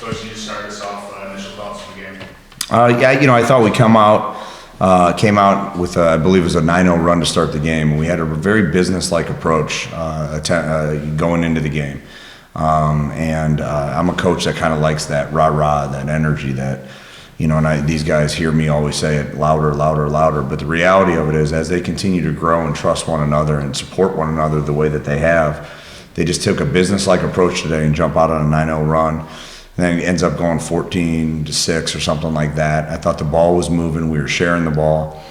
Coach, you started us off, initial thoughts on the game. Yeah, I thought we came out with, I believe it was a 9-0 run to start the game. We had a very business-like approach going into the game. I'm a coach that kind of likes that rah-rah, that energy that, and these guys hear me always say it louder, louder, louder. But the reality of it is, as they continue to grow and trust one another and support one another the way that they have, they just took a business-like approach today and jump out on a 9-0 run. And then it ends up going 14-6 or something like that. I thought the ball was moving. We were sharing the ball,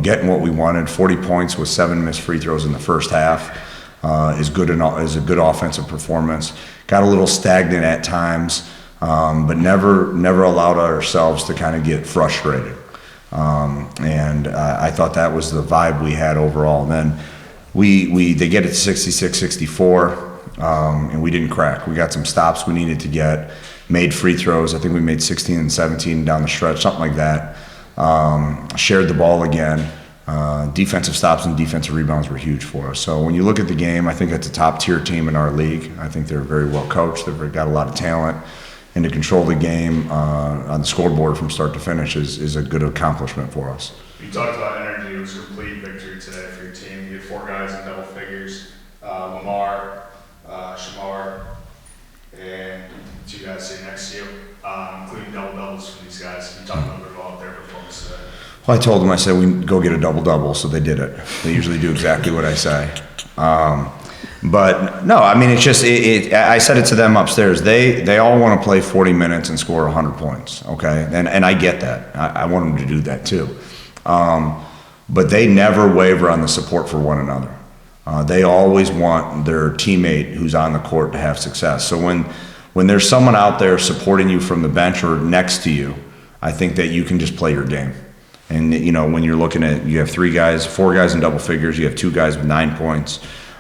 getting what we wanted. 40 points with 7 missed free throws in the first half is a good offensive performance. Got a little stagnant at times, but never allowed ourselves to kind of get frustrated. I thought that was the vibe we had overall. And then they get it to 66-64. And we didn't crack. We got some stops we needed to get, made free throws. I think we made 16 and 17 down the stretch, something like that. Shared the ball again. Defensive stops and defensive rebounds were huge for us. So when you look at the game, I think it's a top-tier team in our league. I think they're very well coached. They've got a lot of talent. And to control the game on the scoreboard from start to finish is a good accomplishment for us. You talked about energy. It was a complete victory today for your team. You had 4 guys in double figures. Lamar, Shamar, and 2 guys sitting next to you, including double-doubles for these guys. Can you talk a little bit about their performance today? Well, I told them, I said, we go get a double-double, so they did it. They usually do exactly what I say. But, no, I mean, it's just, I said it to them upstairs. They all want to play 40 minutes and score 100 points, okay? And I get that. I want them to do that, too. But they never waver on the support for one another. They always want their teammate who's on the court to have success. So when there's someone out there supporting you from the bench or next to you, I think that you can just play your game. And when you're looking at, you have 4 guys in double figures, you have 2 guys with 9 points.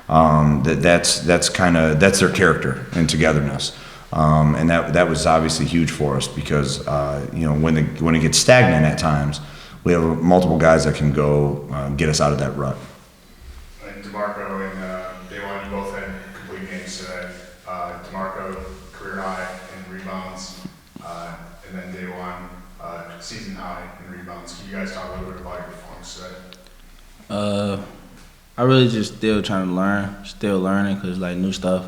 That's their character and togetherness. And that was obviously huge for us because when it gets stagnant at times, we have multiple guys that can go get us out of that rut. Damarco and DeeJuan, you both had complete games today. Damarco, career high in rebounds, and then DeeJuan, season high in rebounds. Can you guys talk a little bit about your performance today? I really just still trying to learn, still learning, because like new stuff.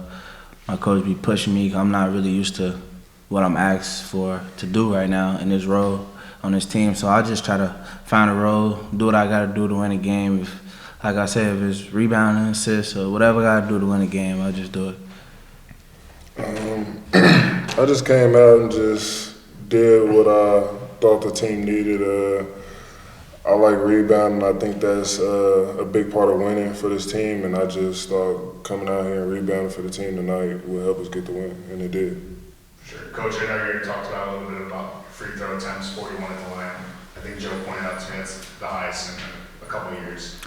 My coach be pushing me. I'm not really used to what I'm asked to do right now in this role on this team. So I just try to find a role, do what I got to do to win a game. Like I said, if it's rebounding, assists, or whatever I got to do to win a game, I just do it. I just came out and just did what I thought the team needed. I like rebounding. I think that's a big part of winning for this team, and I just thought coming out here and rebounding for the team tonight will help us get the win, and it did. Sure. Coach, I know you talked about a little bit about free throw attempts, 41 at the line. I think Joe pointed out to me that's the highest in a couple of years.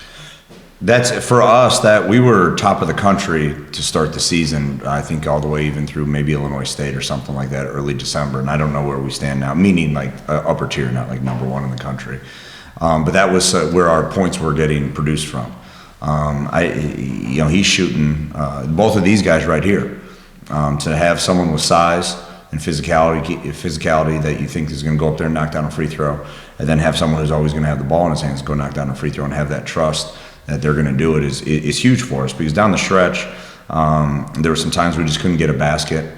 That's for us, that we were top of the country to start the season, I think all the way even through maybe Illinois State or something like that, early December, and I don't know where we stand now, meaning like upper tier, not like number 1 in the country. But that was where our points were getting produced from. He's shooting, both of these guys right here, to have someone with size and physicality that you think is going to go up there and knock down a free throw, and then have someone who's always going to have the ball in his hands go knock down a free throw and have that trust that they're going to do it is huge for us, because down the stretch, there were some times we just couldn't get a basket.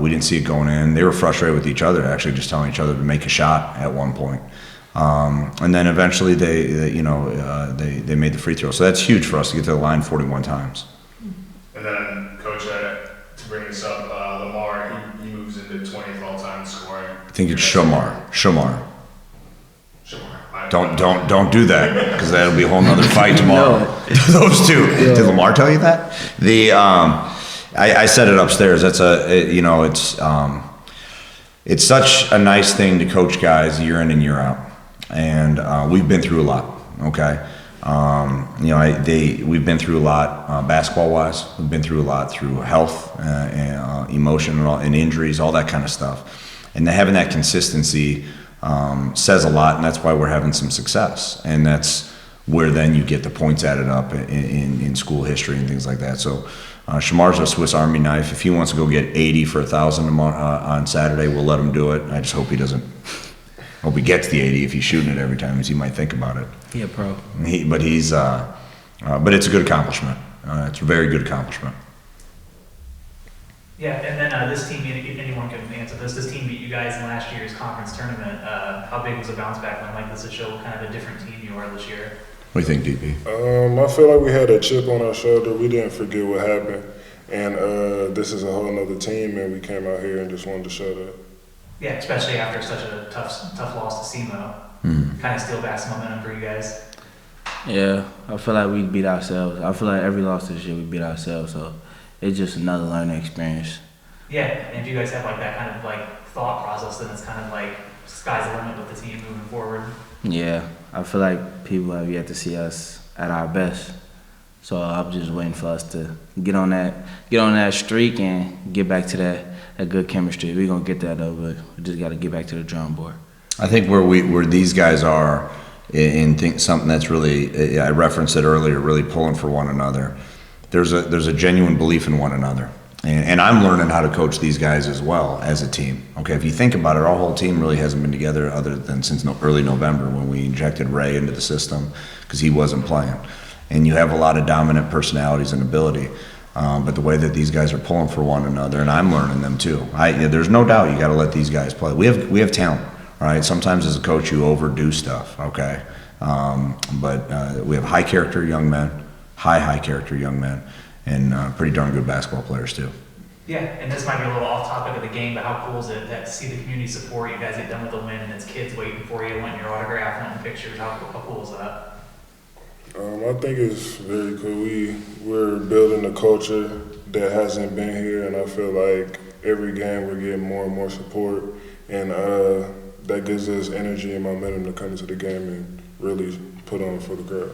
We didn't see it going in. They were frustrated with each other, actually just telling each other to make a shot at one point. And then eventually they made the free throw. So that's huge for us to get to the line 41 times. And then, Coach, to bring this up, Lamar, he moves into 20th all-time scoring. I think it's Shamar. Don't do that, because that'll be a whole nother fight tomorrow. No. Those two. Yeah. Did Lamar tell you that? I said it upstairs. That's it's such a nice thing to coach guys year in and year out, and we've been through a lot. Okay, we've been through a lot basketball-wise. We've been through a lot through health, and emotion, and injuries, all that kind of stuff, and having that consistency says a lot, and that's why we're having some success. And that's where then you get the points added up in school history and things like that. So Shamar's a Swiss Army knife. If he wants to go get 80 for 1,000 on Saturday, we'll let him do it. I just hope he doesn't. Hope he gets the 80 if he's shooting it every time, because he might think about it. Yeah, pro. But it's a good accomplishment. It's a very good accomplishment. Yeah, and then this team, if anyone can answer this team beat you guys in last year's conference tournament. How big was the bounce back when like this to show kind of a different team you are this year? What do you think, DP? I feel like we had a chip on our shoulder. We didn't forget what happened, and this is a whole nother team, and we came out here and just wanted to show that. Yeah, especially after such a tough loss to SEMO. Kind of steal back some momentum for you guys. Yeah, I feel like we beat ourselves. I feel like every loss this year we beat ourselves, so it's just another learning experience. Yeah, and if you guys have like that kind of like thought process, then it's kind of like sky's the limit with the team moving forward. Yeah, I feel like people have yet to see us at our best, so I'm just waiting for us to get on that streak and get back to that good chemistry. We're gonna get that though, but we just got to get back to the drawing board. I think where these guys are, and think something that's really, I referenced it earlier, really pulling for one another. There's a genuine belief in one another, and I'm learning how to coach these guys as well as a team. Okay, if you think about it, our whole team really hasn't been together other than since early November when we injected Ray into the system because he wasn't playing. And you have a lot of dominant personalities and ability. But the way that these guys are pulling for one another, and I'm learning them too. There's no doubt you got to let these guys play. We have talent, all right? Sometimes as a coach you overdo stuff, okay? But we have high character young men, high character young men, and pretty darn good basketball players too. Yeah, and this might be a little off topic of the game, but how cool is it that to see the community support? You guys get done with the win, and it's kids waiting for you, wanting your autograph, wanting pictures. How cool is that? I think it's very cool. We're building a culture that hasn't been here, and I feel like every game we're getting more and more support, and that gives us energy and momentum to come into the game and really put on for the crowd.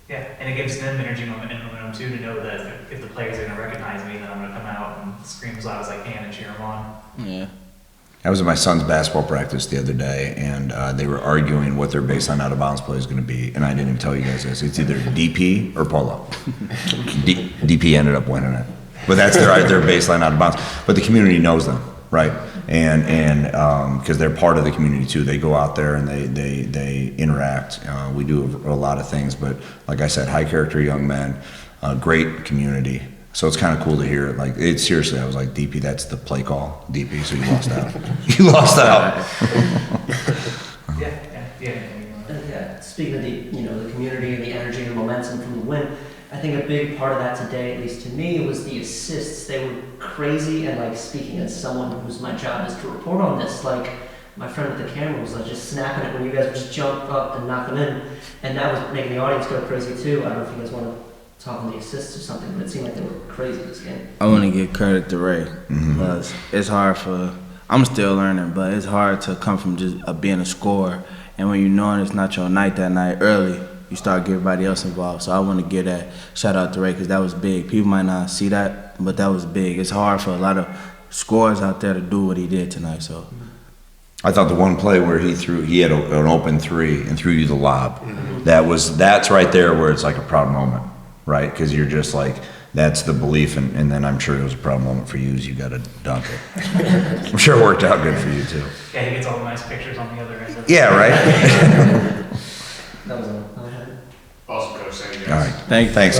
Yeah, and it gives them energy and momentum too to know that if the players are going to recognize me, then I'm going to come out and scream as loud as I can and cheer them on. Yeah. I was at my son's basketball practice the other day, and they were arguing what their baseline out of bounds play is going to be, and I didn't even tell you guys this. It's either DP or pull-up. DP ended up winning it, but that's their baseline out of bounds. But the community knows them, right? And because they're part of the community too. They go out there and they interact. We do a lot of things, but like I said, high character young men, great community. So it's kind of cool to hear it. Like, seriously, I was like, DP, that's the play call, DP, so you lost out. You lost out. Yeah, speaking of the community and the energy and the momentum from the win, I think a big part of that today, at least to me, was the assists. They were crazy, and like speaking as someone whose my job is to report on this, like my friend at the camera was like just snapping it when you guys would just jump up and knock them in, and that was making the audience go crazy too. I don't know if you guys want to talk on the assists or something, but it seemed like they were crazy this game. I want to give credit to Ray because it's hard I'm still learning, but it's hard to come from just being a scorer, and when you know it's not your night that night early, you start getting everybody else involved. So I want to give that shout out to Ray because that was big. People might not see that, but that was big. It's hard for a lot of scorers out there to do what he did tonight. So I thought the one play where he had an open three and threw you the lob. That's right there where it's like a proud moment, right? Because you're just like, that's the belief, and then I'm sure it was a proud moment for you as you got to dunk it. I'm sure it worked out good for you too. Yeah, he gets all the nice pictures on the other end. Yeah, right. That was all I had. Awesome, Coach. Thank you guys. All right. Thanks.